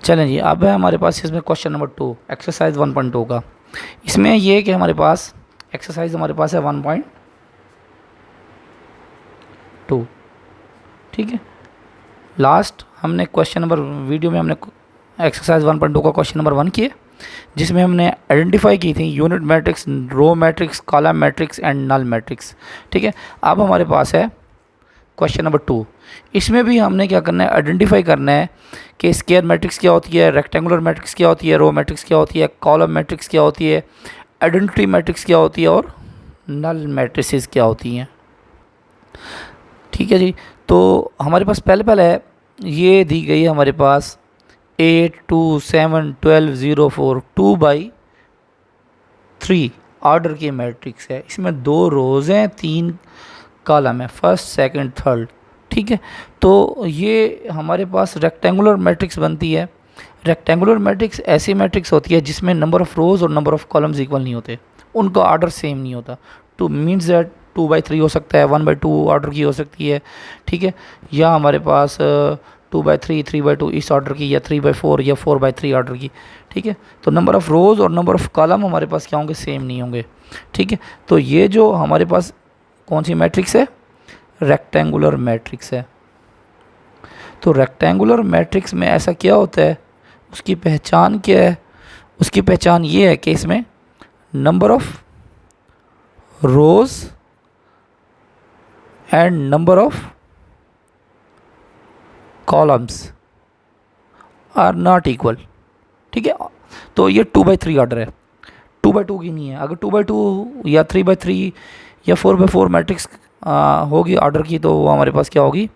चलें जी, अब है हमारे पास इसमें क्वेश्चन नंबर 2 एक्सरसाइज 1.2 का। इसमें ये है कि हमारे पास एक्सरसाइज हमारे पास है 1.2, ठीक है। लास्ट हमने क्वेश्चन नंबर वीडियो में हमने एक्सरसाइज 1.2 का क्वेश्चन नंबर 1 किए, जिसमें हमने आइडेंटिफाई की थी unit matrix, row matrix, column matrix and null matrix, ठीक है। अब हमारे पास है क्वेश्चन नंबर 2। इसमें भी हमने क्या करना है, आइडेंटिफाई करना है कि स्क्वायर मैट्रिक्स क्या होती है, रेक्टेंगुलर मैट्रिक्स क्या होती है, रो मैट्रिक्स क्या होती है, कॉलम मैट्रिक्स क्या होती है, आइडेंटिटी मैट्रिक्स क्या होती है और नल मैट्रिसेस क्या होती हैं, ठीक है जी। तो हमारे पास पहले है ये दी गई है हमारे पास 8 2 7 12 0 4 2/3 ऑर्डर की मैट्रिक्स है। इसमें 2 रोज़ हैं, 3 कॉलम है, फर्स्ट सेकंड थर्ड, ठीक है। तो ये हमारे पास रेक्टेंगुलर मैट्रिक्स बनती है। रेक्टेंगुलर मैट्रिक्स ऐसी मैट्रिक्स होती है जिसमें नंबर ऑफ़ रोज़ और नंबर ऑफ़ कॉलम्स इक्वल नहीं होते, उनका ऑर्डर सेम नहीं होता। टू मीन्स दैट 2/3 हो सकता है, 1/2 ऑर्डर की हो सकती है, ठीक है। या हमारे पास 2/3 3/2 इस ऑर्डर की, या 3/4 या 4/3 ऑर्डर की, ठीक है। तो नंबर ऑफ़ रोज़ और नंबर ऑफ़ कॉलम हमारे पास क्या होंगे, सेम नहीं होंगे, ठीक है। तो ये जो हमारे पास कौन सी मैट्रिक्स है, रेक्टेंगुलर मैट्रिक्स है। तो रेक्टेंगुलर मैट्रिक्स में ऐसा क्या होता है, उसकी पहचान क्या है, उसकी पहचान ये है कि इसमें number of rows and number of columns are not equal, ठीक है। तो ये 2/3 ऑर्डर है, 2/2 की नहीं है। अगर 2/2 या 3/3 या 4/4 मैट्रिक्स होगी ऑर्डर की, तो वो हमारे पास क्या होगी,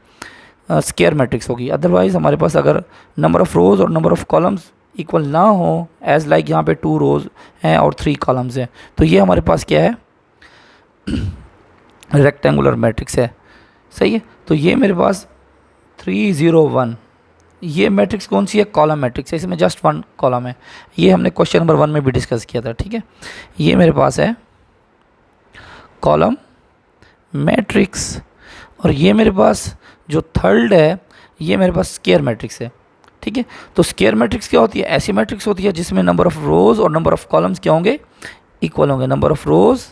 स्क्वायर मैट्रिक्स होगी। अदरवाइज़ हमारे पास अगर नंबर ऑफ़ रोज़ और नंबर ऑफ़ कॉलम्स इक्वल ना हो, एज़ लाइक यहाँ पे 2 रोज़ हैं और 3 कॉलम्स हैं, तो ये हमारे पास क्या है, रेक्टेंगुलर मैट्रिक्स है, सही है। तो ये मेरे पास 3 0 1 ये मैट्रिक्स कौन सी है, कॉलम मैट्रिक्स है। इसमें जस्ट 1 कॉलम है, ये हमने क्वेश्चन नंबर 1 में भी डिस्कस किया था, ठीक है। ये मेरे पास है कॉलम मैट्रिक्स, और ये मेरे पास जो थर्ड है ये मेरे पास स्क्वायर मैट्रिक्स है, ठीक है। तो स्क्वायर मैट्रिक्स क्या होती है, ऐसी मैट्रिक्स होती है जिसमें नंबर ऑफ़ रोज़ और नंबर ऑफ़ कॉलम्स क्या होंगे, इक्वल होंगे। Number of rows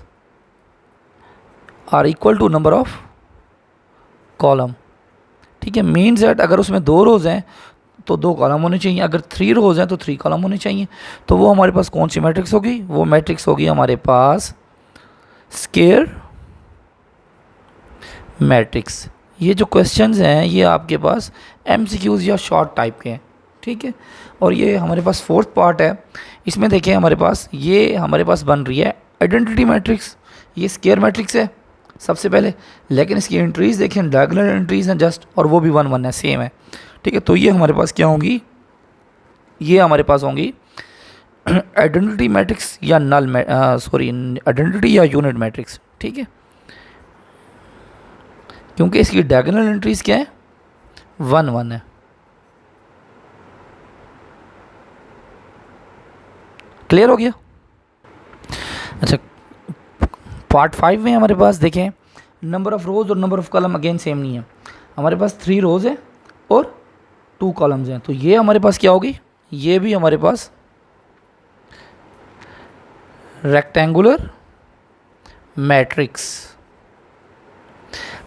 are equal to number of column, ठीक है। मीन्स दैट अगर उसमें 2 रोज़ हैं तो 2 कॉलम होने चाहिए, अगर 3 रोज़ हैं तो 3 कॉलम होने चाहिए। तो वो हमारे पास कौन सी मैट्रिक्स होगी, वो मैट्रिक्स होगी हमारे पास स्क्वायर मैट्रिक्स। ये जो क्वेश्चंस हैं ये आपके पास एमसीक्यूज़ या शॉर्ट टाइप के हैं, ठीक है। और ये हमारे पास 4th पार्ट है। इसमें देखिए हमारे पास ये हमारे पास बन रही है आइडेंटिटी मैट्रिक्स। ये स्क्वायर मैट्रिक्स है सबसे पहले, लेकिन इसकी एंट्रीज़ देखें डायगोनल एंट्रीज़ हैं जस्ट, और वो भी 1 1 है, सेम है, ठीक है। तो ये हमारे पास क्या होंगी, ये हमारे पास होंगी आइडेंटिटी मैट्रिक्स या आइडेंटिटी या यूनिट मैट्रिक्स, ठीक है। क्योंकि इसकी डायगोनल एंट्रीज क्या है, 1 1 है। क्लियर हो गया। अच्छा, पार्ट 5 में हमारे पास देखें नंबर ऑफ़ रोज़ और number of column again same नहीं है। हमारे पास 3 रोज़ है और 2 कॉलम्स हैं, तो ये हमारे पास क्या होगी, ये भी हमारे पास रेक्टेंगुलर मैट्रिक्स।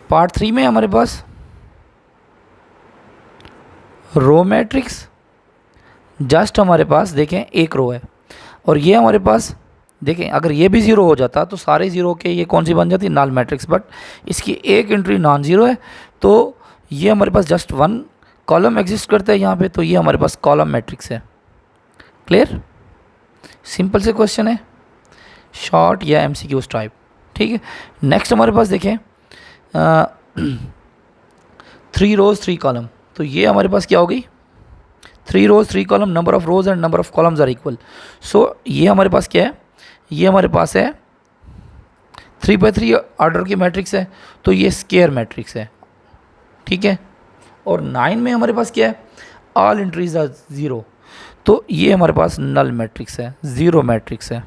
पार्ट 3 में हमारे पास रो मैट्रिक्स, जस्ट हमारे पास देखें एक रो है, और ये हमारे पास देखें अगर ये भी 0 हो जाता तो सारे 0 के ये कौन सी बन जाती, नल मैट्रिक्स। बट इसकी एक एंट्री नॉन ज़ीरो है, तो ये हमारे पास जस्ट 1 कॉलम एग्जिस्ट करता है यहाँ पे, तो ये हमारे पास कॉलम मैट्रिक्स है। क्लियर, सिंपल से क्वेश्चन है, शॉर्ट या एमसीक्यूज़ टाइप, ठीक है। नेक्स्ट हमारे पास देखें 3 रोज़ 3 कॉलम, तो ये हमारे पास क्या होगी, 3 rows 3 column, number of rows and number of columns are equal. So ये हमारे पास क्या है, ये हमारे पास है 3/3 ऑर्डर की मैट्रिक्स है, तो ये स्क्वायर मैट्रिक्स है, ठीक है। और 9 में हमारे पास क्या है, ऑल एंट्रीज आर 0, तो ये हमारे पास नल मैट्रिक्स है, 0 मैट्रिक्स है।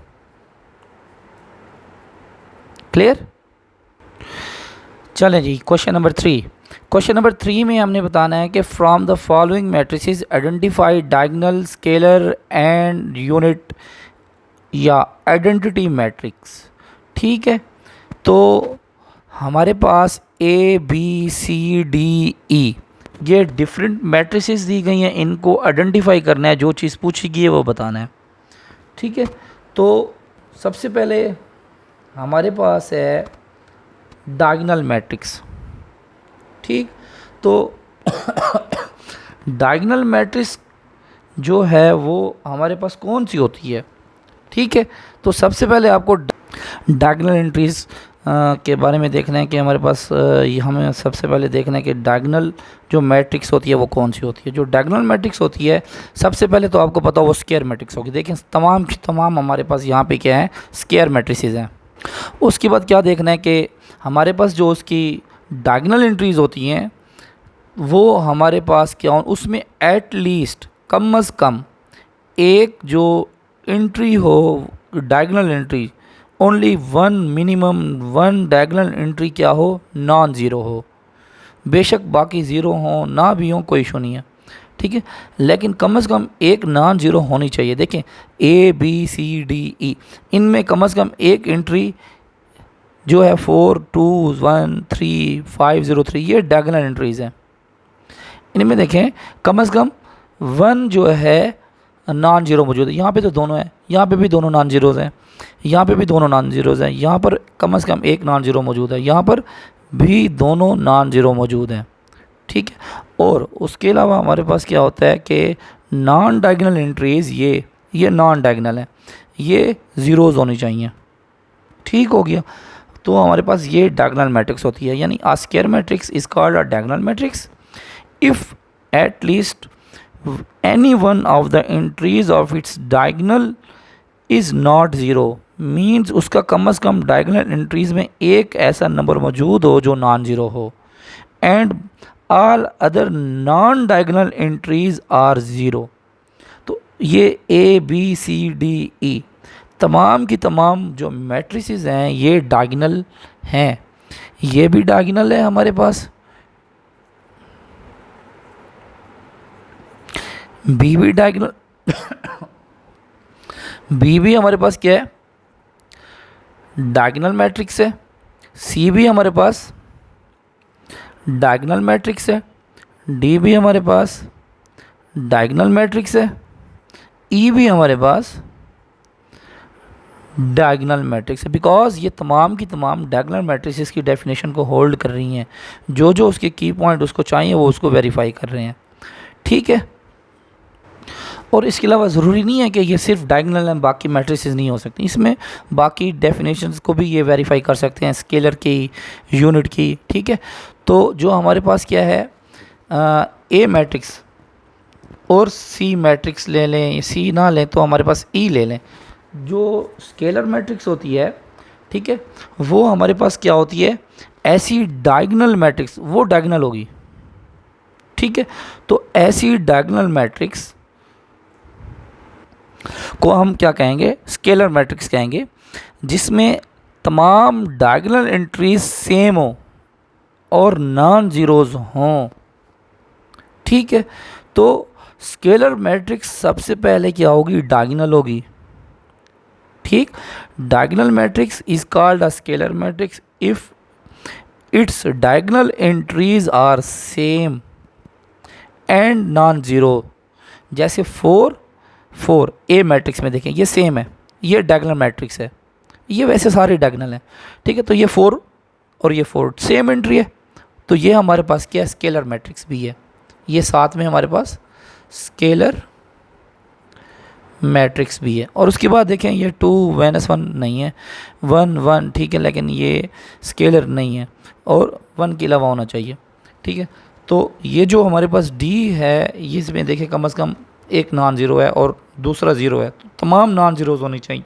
क्लियर। चलें जी, क्वेश्चन नंबर 3। क्वेश्चन नंबर 3 में हमने बताना है कि from the following matrices identify diagonal, scalar and unit या आइडेंटिटी मैट्रिक्स। ठीक है, तो हमारे पास ए बी सी डी ई ये डिफरेंट मैट्रिसेस दी गई हैं, इनको आइडेंटिफाई करना है, जो चीज़ पूछी गई है वो बताना है। ठीक है, तो सबसे पहले हमारे पास है डायगोनल मैट्रिक्स। ठीक, तो डायगोनल मैट्रिक्स जो है वो हमारे पास कौन सी होती है। ठीक है, तो सबसे पहले आपको डायगोनल एंट्रीज के बारे में देखना है कि हमारे पास हमें सबसे पहले देखना है कि डायगोनल जो मैट्रिक्स होती है वो कौन सी होती है। जो डायगोनल मैट्रिक्स होती है सबसे पहले तो आपको पता हो वो स्क्वायर मैट्रिक्स होगी। देखिए तमाम की तमाम हमारे पास यहाँ पे क्या है, स्क्वायर मैट्रिसेस हैं। उसके बाद क्या देखना है कि हमारे पास जो उसकी डायगोनल एंट्रीज होती हैं वो हमारे पास क्या हो, उसमें एट लीस्ट कम अज़ कम एक जो एंट्री हो diagonal entry, only one minimum one diagonal entry क्या हो, नॉन ज़ीरो हो। बेशक बाकी ज़ीरो हो ना भी हो कोई इशू नहीं है। ठीक है, लेकिन कम से कम एक नॉन ज़ीरो होनी चाहिए। देखें ए बी सी डी ई, इनमें कम से कम एक एंट्री जो है 4 2 1 3 5 0 3 ये डायगोनल एंट्रीज़ हैं। इनमें देखें कम से कम वन जो है नॉन ज़ीरो मौजूद है। यहाँ पे तो दोनों है, यहाँ पे भी दोनों नॉन ज़ीरोज़ हैं, यहाँ पे भी दोनों नॉन ज़ीरोज़ हैं, यहाँ पर कम से कम एक नॉन ज़ीरो मौजूद है, यहाँ पर भी दोनों नॉन ज़ीरो मौजूद हैं। ठीक है, और उसके अलावा हमारे पास क्या होता है कि नॉन डायगोनल एंट्रीज़ ये नॉन डायगोनल है, ये ज़ीरोज़ होनी चाहिए। ठीक हो गया, तो हमारे पास ये डायगोनल मैट्रिक्स होती है, यानी a square matrix is called a diagonal matrix if at least any one of the entries of its diagonal is not zero, means उसका कम से कम डायगोनल एंट्रीज़ में एक ऐसा नंबर मौजूद हो जो नॉन ज़ीरो हो, and all other non diagonal entries are zero. तो ये ए बी सी डी ई तमाम की तमाम जो मैट्रिसेस हैं ये डायगोनल हैं। ये भी डायगोनल है हमारे पास, बी भी डायगोनल बी भी हमारे पास क्या है, डायगोनल मैट्रिक्स है। सी भी हमारे पास डायगोनल मैट्रिक्स है। डी भी हमारे पास डायगोनल मैट्रिक्स है। ई भी हमारे पास डायगोनल मैट्रिक्स है, बिकॉज ये तमाम की तमाम डायगोनल मैट्रिक्स की डेफिनेशन को होल्ड कर रही हैं। जो जो उसके की पॉइंट उसको चाहिए वो उसको वेरीफाई कर रहे हैं। ठीक है, और इसके अलावा ज़रूरी नहीं है कि ये सिर्फ डायगोनल हैं, बाकी मैट्रिसेस नहीं हो सकती। इसमें बाकी डेफिनेशंस को भी ये वेरीफाई कर सकते हैं, स्केलर की, यूनिट की। ठीक है, तो जो हमारे पास क्या है, ए मैट्रिक्स और सी मैट्रिक्स ले लें, सी ना लें तो हमारे पास ई ले लें। जो स्केलर मैट्रिक्स होती है, ठीक है, वो हमारे पास क्या होती है, ऐसी डायगोनल मैट्रिक्स, वो डायगोनल होगी। ठीक है, तो ऐसी डायगोनल मैट्रिक्स को हम क्या कहेंगे, स्केलर मैट्रिक्स कहेंगे, जिसमें तमाम डायगोनल एंट्रीज सेम हो और नॉन ज़ीरोज़ हों। ठीक है, तो स्केलर मैट्रिक्स सबसे पहले क्या होगी, डायगोनल होगी। ठीक, diagonal matrix is called a scalar matrix if its diagonal entries are same and non zero. जैसे 4 4 ए मैट्रिक्स में देखें ये सेम है, ये डायगोनल मैट्रिक्स है, ये वैसे सारे डायगोनल हैं। ठीक है, तो ये 4 और ये 4 सेम एंट्री है, तो ये हमारे पास क्या है, स्केलर मैट्रिक्स भी है। ये साथ में हमारे पास स्केलर मैट्रिक्स भी है। और उसके बाद देखें ये 2 -1 नहीं है, 1 1 ठीक है, लेकिन ये स्केलर नहीं है और 1 के अलावा होना चाहिए। ठीक है, तो ये जो हमारे पास डी है, इसमें देखें कम से कम एक नॉन ज़ीरो है और दूसरा ज़ीरो है, तो तमाम नॉन ज़ीरोज़ होनी चाहिए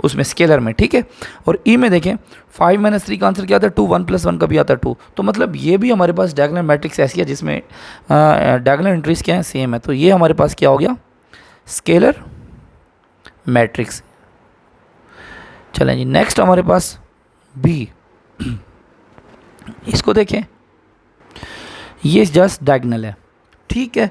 उसमें स्केलर में। ठीक है, और ई में देखें 5 - 3 का आंसर क्या आता है, 2 1 + 1 का भी आता है 2। तो मतलब ये भी हमारे पास डायगोनल मैट्रिक्स ऐसी है जिसमें डायगोनल एंट्रीज क्या है, सेम है। तो ये हमारे पास क्या हो गया, स्केलर मैट्रिक्स। चलें जी, नेक्स्ट हमारे पास बी, इसको देखें ये जस्ट डायगोनल है, ठीक है।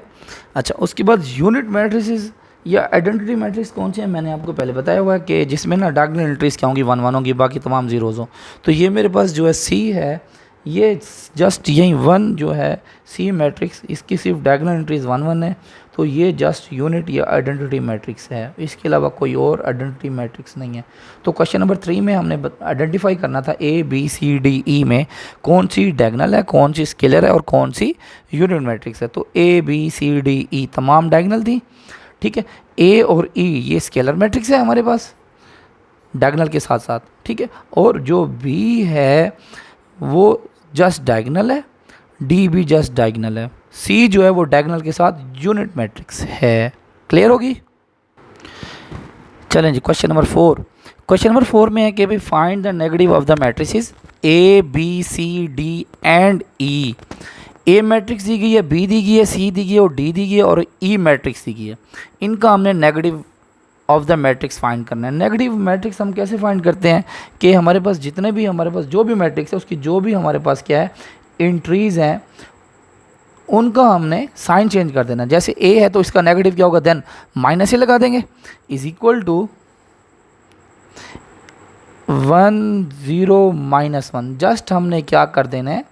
अच्छा, उसके बाद यूनिट मैट्रिसेस या आइडेंटिटी मैट्रिक्स कौन से हैं, मैंने आपको पहले बताया हुआ है कि जिसमें ना डायगोनल एंट्रीज क्या होंगी, 1 1 होंगी, बाकी तमाम जीरोज़ हो। तो ये मेरे पास जो है सी है, ये जस्ट यही 1 जो है सी मैट्रिक्स, इसकी सिर्फ डायगोनल एंट्रीज 1 1 है, तो ये जस्ट यूनिट या आइडेंटिटी मैट्रिक्स है, इसके अलावा कोई और आइडेंटिटी मैट्रिक्स नहीं है। तो क्वेश्चन नंबर 3 में हमने आइडेंटिफाई करना था ए बी सी डी ई में कौन सी डायगोनल है, कौन सी स्केलर है और कौन सी यूनिट मैट्रिक्स है। तो ए बी सी डी ई तमाम डायगोनल थी, ठीक है। ए और ई ये स्केलर मैट्रिक्स है हमारे पास डायगोनल के साथ साथ, ठीक है। और जो बी है वो जस्ट डायगोनल है, डी भी जस्ट डायगोनल है, सी जो है वो डायगोनल के साथ यूनिट मैट्रिक्स है। क्लियर होगी। चलें जी क्वेश्चन नंबर 4। क्वेश्चन नंबर 4 में है कि भाई find the negative of the matrices A B C D and E. A matrix दी गई है, बी दी गई है, सी दी गई है और डी दी गई है और ई मैट्रिक्स दी गई है। इनका हमने negative of the matrix find करना है। नेगेटिव मैट्रिक्स हम कैसे फाइंड करते हैं कि हमारे पास जितने भी हमारे पास जो भी मैट्रिक्स है उसकी जो भी हमारे पास क्या है एंट्रीज़ हैं उनका हमने साइन चेंज कर देना। जैसे ए है तो इसका नेगेटिव क्या होगा, देन माइनस ए लगा देंगे, इज इक्वल टू 1 0 -1। जस्ट हमने क्या कर देना है,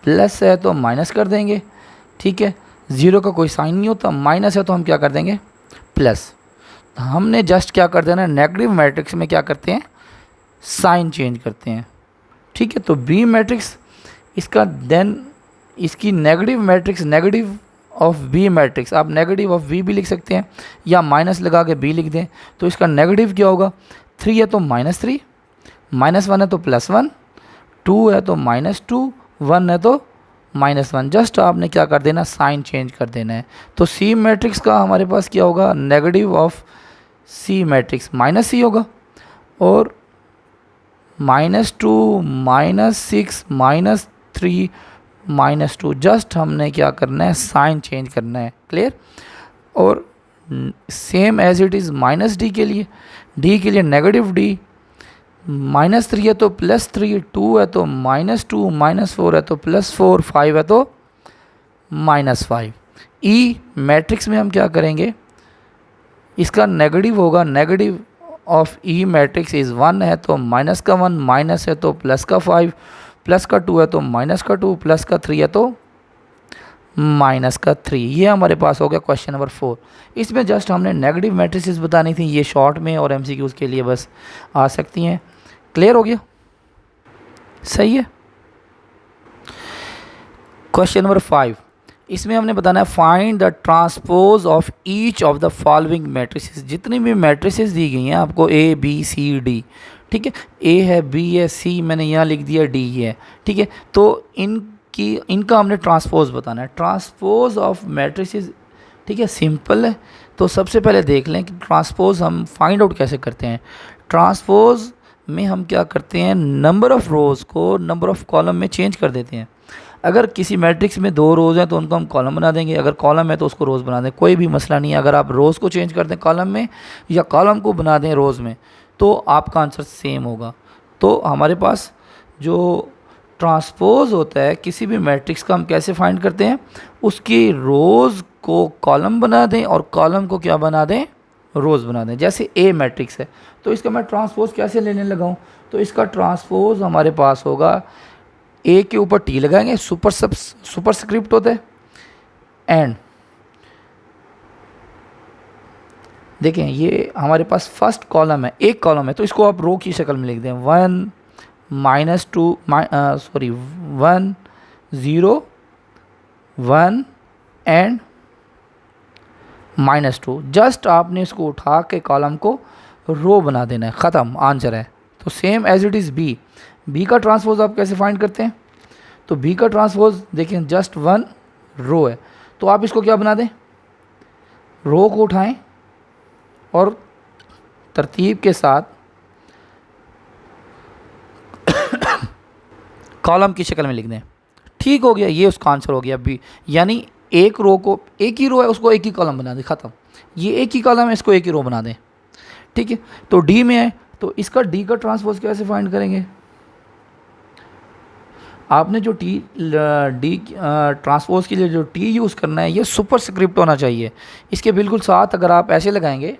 प्लस है तो माइनस कर देंगे, ठीक है। ज़ीरो का कोई साइन नहीं होता, माइनस है तो हम क्या कर देंगे प्लस। हमने जस्ट क्या कर देना है, नेगेटिव मैट्रिक्स में क्या करते हैं साइन चेंज करते हैं, ठीक है। तो बी मैट्रिक्स इसका देन इसकी negative matrix negative of B matrix, आप नेगेटिव ऑफ बी भी लिख सकते हैं या माइनस लगा के बी लिख दें। तो इसका नेगेटिव क्या होगा, 3 है तो -3, -1 है तो +1, 2 है तो -2, 1 है तो -1। जस्ट आपने क्या कर देना साइन चेंज कर देना है। तो सी मैट्रिक्स का हमारे पास क्या होगा, negative of C matrix -c होगा और -2 -6 -3 -2। जस्ट हमने क्या करना है साइन चेंज करना है। क्लियर। और same as it is -d के लिए, d के लिए नेगेटिव d, -3 है तो +3, 2 है तो -2, -4 है तो +4, 5 है तो -5। ई मैट्रिक्स में हम क्या करेंगे, इसका नेगेटिव होगा, negative of E matrix is 1 है तो माइनस का 1, माइनस है तो प्लस का 5, प्लस का 2 है तो माइनस का 2, प्लस का 3 है तो माइनस का 3। ये हमारे पास हो गया क्वेश्चन नंबर 4। इसमें जस्ट हमने नेगेटिव मैट्रिसेस बतानी थी, ये शॉर्ट में और एमसीक्यूज़ के लिए बस आ सकती हैं। क्लियर हो गया, सही है। क्वेश्चन नंबर 5, इसमें हमने बताना है find the transpose of each of the following matrices. जितनी भी मैट्रिसेस दी गई हैं आपको ए बी सी डी, ठीक है, ए है, बी है, सी मैंने यहाँ लिख दिया, डी है, ठीक है। तो इनका हमने ट्रांसपोज बताना है। ट्रांसपोज ऑफ मैट्रिसेस, ठीक है, सिंपल है। तो सबसे पहले देख लें कि ट्रांसपोज हम फाइंड आउट कैसे करते हैं। ट्रांसपोज में हम क्या करते हैं, नंबर ऑफ़ रोज़ को नंबर ऑफ़ कॉलम में चेंज कर देते हैं। अगर किसी मैट्रिक्स में 2 रोज़ हैं तो उनको हम कॉलम बना देंगे, अगर कॉलम है तो उसको रोज़ बना दें, कोई भी मसला नहीं है। अगर आप रोज़ को चेंज कर दें कॉलम में या कॉलम को बना दें रोज़ में तो आपका आंसर सेम होगा। तो हमारे पास जो ट्रांसपोज होता है किसी भी मैट्रिक्स का हम कैसे फाइंड करते हैं, उसकी रोज़ को कॉलम बना दें और कॉलम को क्या बना दें, रोज़ बना दें। जैसे ए मैट्रिक्स है तो इसका मैं ट्रांसपोज कैसे लेने लगाऊं, तो इसका ट्रांसपोज हमारे पास होगा, ए के ऊपर टी लगाएंगे, सुपरस्क्रिप्ट होता है, एंड देखें ये हमारे पास फर्स्ट कॉलम है, एक कॉलम है तो इसको आप रो की शक्ल में लिख दें, 1 -2 1 0 1 एंड -2। जस्ट आपने इसको उठा के कॉलम को रो बना देना है, ख़त्म, आंसर है। तो same as it is B, B का ट्रांसपोज आप कैसे फाइंड करते हैं, तो बी का ट्रांसपोज देखिए जस्ट 1 रो है तो आप इसको क्या बना दें, रो को उठाएं और तरतीब के साथ कॉलम की शक्ल में लिख दें। ठीक हो गया, ये उसका आंसर हो गया बी। यानी एक रो को, एक ही रो है उसको एक ही कॉलम बना दें, ख़त्म। ये एक ही कॉलम है इसको एक ही रो बना दें, ठीक है। तो डी में है तो इसका डी का ट्रांसपोज कैसे फाइंड करेंगे, आपने जो डी ट्रांसपोज के लिए जो टी यूज़ करना है ये सुपर स्क्रिप्ट होना चाहिए। इसके बिल्कुल साथ अगर आप ऐसे लगाएंगे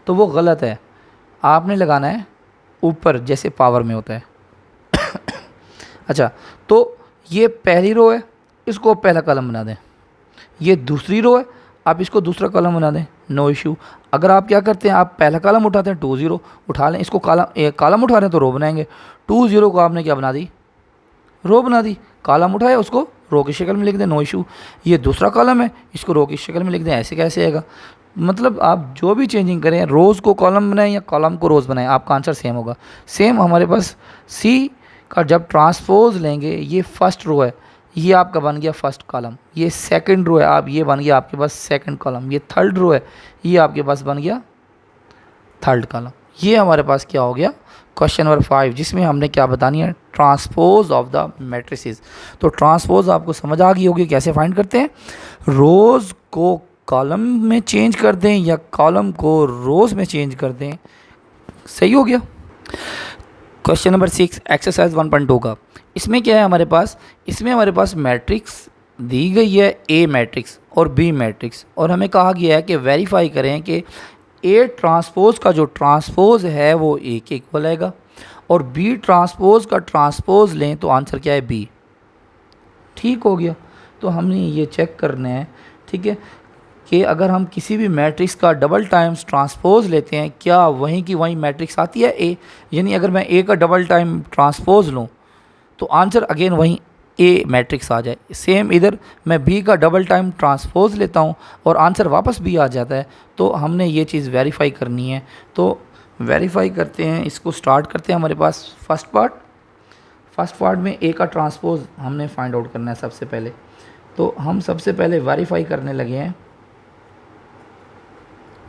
तो वो गलत है, आपने लगाना है ऊपर जैसे पावर में होता है। अच्छा, तो ये पहली रो है, इसको पहला कॉलम बना दें। ये दूसरी रो है, आप इसको दूसरा कॉलम बना दें, नो इशू। अगर आप क्या करते हैं, आप पहला कॉलम उठाते हैं 2 0 उठा लें, इसको कॉलम उठा रहे हैं तो रो बनाएंगे। 2 0 को आपने क्या बना दी, रो बना दी। कॉलम उठाया उसको रो की शक्ल में लिख दें, नो इशू। ये दूसरा कॉलम है, इसको रो की शक्ल में लिख दें, ऐसे कैसे आएगा। मतलब आप जो भी चेंजिंग करें, रोज़ को कॉलम बनाएं या कॉलम को रोज़ बनाएं, आपका आंसर सेम होगा। सेम हमारे पास सी का जब ट्रांसपोज लेंगे, ये फर्स्ट रो है, ये आपका बन गया फर्स्ट कॉलम। ये सेकंड रो है, आप ये बन गया आपके पास सेकंड कॉलम। ये थर्ड रो है, ये आपके पास बन गया थर्ड कॉलम। ये हमारे पास क्या हो गया, क्वेश्चन नंबर 5, जिसमें हमने क्या बतानी है, ट्रांसपोज ऑफ द मैट्रिसेस। तो ट्रांसपोज आपको समझ आ गई होगी कैसे फाइंड करते हैं। रोज़ को कॉलम में चेंज कर दें या कॉलम को रोज़ में चेंज कर दें। सही हो गया। क्वेश्चन नंबर 6 एक्सरसाइज 1.2 का, इसमें क्या है हमारे पास, इसमें हमारे पास मैट्रिक्स दी गई है, ए मैट्रिक्स और बी मैट्रिक्स, और हमें कहा गया है कि वेरीफाई करें कि ए ट्रांसपोज का जो ट्रांसपोज है वो ए के इक्वल आएगा, और बी ट्रांसपोज का ट्रांसपोज लें तो आंसर क्या है, बी। ठीक हो गया। तो हमने ये चेक करना है, ठीक है, कि अगर हम किसी भी मैट्रिक्स का डबल टाइम्स ट्रांसपोज लेते हैं, क्या वहीं की वहीं मैट्रिक्स आती है ए। यानी अगर मैं ए का डबल टाइम ट्रांसपोज लूँ तो आंसर अगेन वहीं ए मैट्रिक्स आ जाए। सेम इधर मैं बी का डबल टाइम ट्रांसपोज लेता हूँ और आंसर वापस बी आ जाता है। तो हमने ये चीज़ वेरीफाई करनी है। तो वेरीफाई करते हैं, इसको स्टार्ट करते हैं। हमारे पास फर्स्ट पार्ट में ए का ट्रांसपोज हमने फाइंड आउट करना है सबसे पहले। तो हम सबसे पहले वेरीफाई करने लगे हैं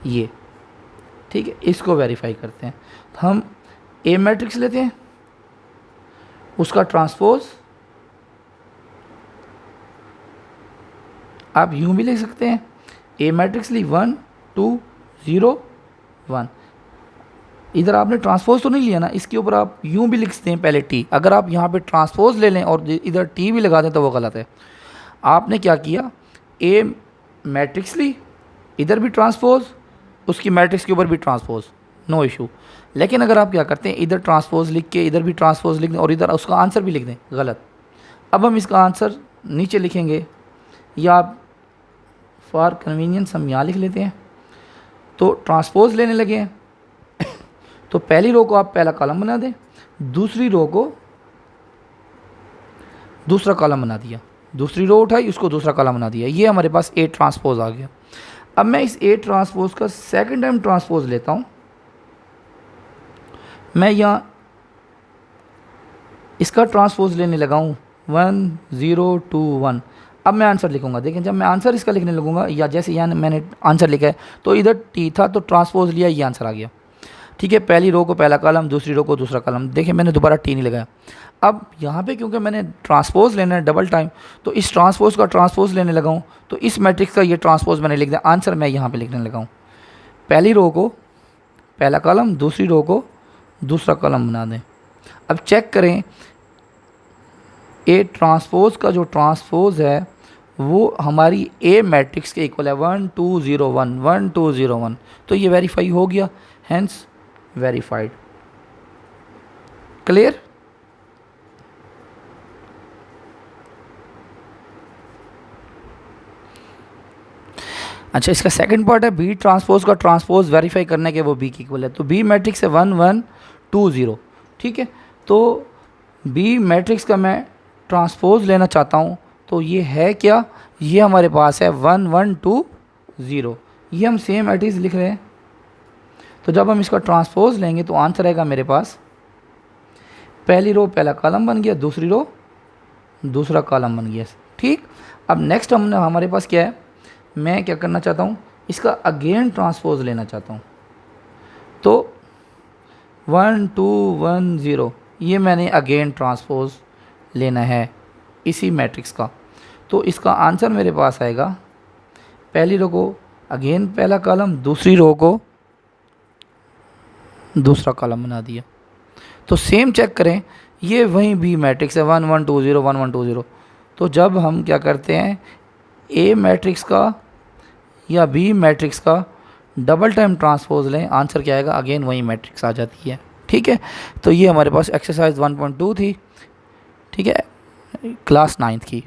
ये, ठीक है, इसको वेरीफाई करते हैं। तो हम ए मैट्रिक्स लेते हैं, उसका ट्रांसपोज आप यूं भी लिख सकते हैं, ए मैट्रिक्स ली 1 2 0 1। इधर आपने ट्रांसपोज तो नहीं लिया ना, इसके ऊपर आप यूं भी लिख सकते हैं पहले टी। अगर आप यहाँ पे ट्रांसपोज ले लें और इधर टी भी लगा दें तो वो गलत है। आपने क्या किया, ए मैट्रिक्स ली, इधर भी ट्रांसपोज, उसकी मैट्रिक्स के ऊपर भी ट्रांसपोज, नो इशू। लेकिन अगर आप क्या करते हैं, इधर ट्रांसपोज लिख के इधर भी ट्रांसपोज लिख दें और इधर उसका आंसर भी लिख दें, गलत। अब हम इसका आंसर नीचे लिखेंगे, या आप फॉर कन्वीनियंस हम यहाँ लिख लेते हैं। तो ट्रांसपोज लेने लगे हैं तो पहली रो को आप पहला कॉलम बना दें, दूसरी रो को दूसरा कॉलम बना दिया, दूसरी रो उठाई उसको दूसरा कॉलम बना दिया। ये हमारे पास ए ट्रांसपोज आ गया। अब मैं इस ए ट्रांसपोज का सेकंड टाइम ट्रांसपोज लेता हूँ। मैं यहाँ इसका ट्रांसपोज लेने लगा हूँ 1 0 2 1। अब मैं आंसर लिखूंगा, देखें जब मैं आंसर इसका लिखने लगूंगा, या जैसे यहाँ मैंने आंसर लिखा है तो इधर टी था तो ट्रांसपोज लिया, ये आंसर आ गया। ठीक है, पहली रो को पहला कॉलम, दूसरी रो को दूसरा कॉलम। देखें मैंने दोबारा टी नहीं लगाया। अब यहाँ पे क्योंकि मैंने ट्रांसपोज लेना है डबल टाइम, तो इस ट्रांसपोज का ट्रांसपोज लेने लगा हूँ, तो इस मैट्रिक्स का ये ट्रांसपोज मैंने लिख दिया। आंसर मैं यहाँ पे लिखने लगा हूँ, पहली रो को पहला कॉलम, दूसरी रो को दूसरा कॉलम बना दें। अब चेक करें, ए ट्रांसपोज का जो ट्रांसपोज है वो हमारी ए मैट्रिक्स के इक्वल है 1 2 0 1 1 2 0 1। तो ये वेरीफाई हो गया, हैंस वेरीफाइड। क्लियर। अच्छा, इसका सेकंड पार्ट है बी ट्रांसपोज का ट्रांसपोज वेरीफाई करने के वो बी की इक्वल है। तो बी मैट्रिक्स है 1 1 2 0। ठीक है, तो बी मैट्रिक्स का मैं ट्रांसपोज लेना चाहता हूँ, तो ये है क्या, ये हमारे पास है 1 1 2 0। ये हम सेम एटिस लिख रहे हैं। तो जब हम इसका ट्रांसपोज लेंगे तो आंसर आएगा मेरे पास, पहली रो पहला कॉलम बन गया, दूसरी रो दूसरा कॉलम बन गया। ठीक, अब नेक्स्ट हमने हमारे पास क्या है, मैं क्या करना चाहता हूँ, इसका अगेन ट्रांसपोज लेना चाहता हूँ। तो 1 2 1 0 ये मैंने अगेन ट्रांसपोज लेना है इसी मैट्रिक्स का। तो इसका आंसर मेरे पास आएगा, पहली रो को अगेन पहला कॉलम, दूसरी रो को दूसरा कॉलम बना दिया। तो सेम चेक करें, ये वही बी मैट्रिक्स है 1120 1120। तो जब हम क्या करते हैं ए मैट्रिक्स का या बी मैट्रिक्स का डबल टाइम ट्रांसपोज लें, आंसर क्या आएगा, अगेन वही मैट्रिक्स आ जाती है। ठीक है, तो ये हमारे पास एक्सरसाइज 1.2 थी। ठीक है, क्लास 9th की।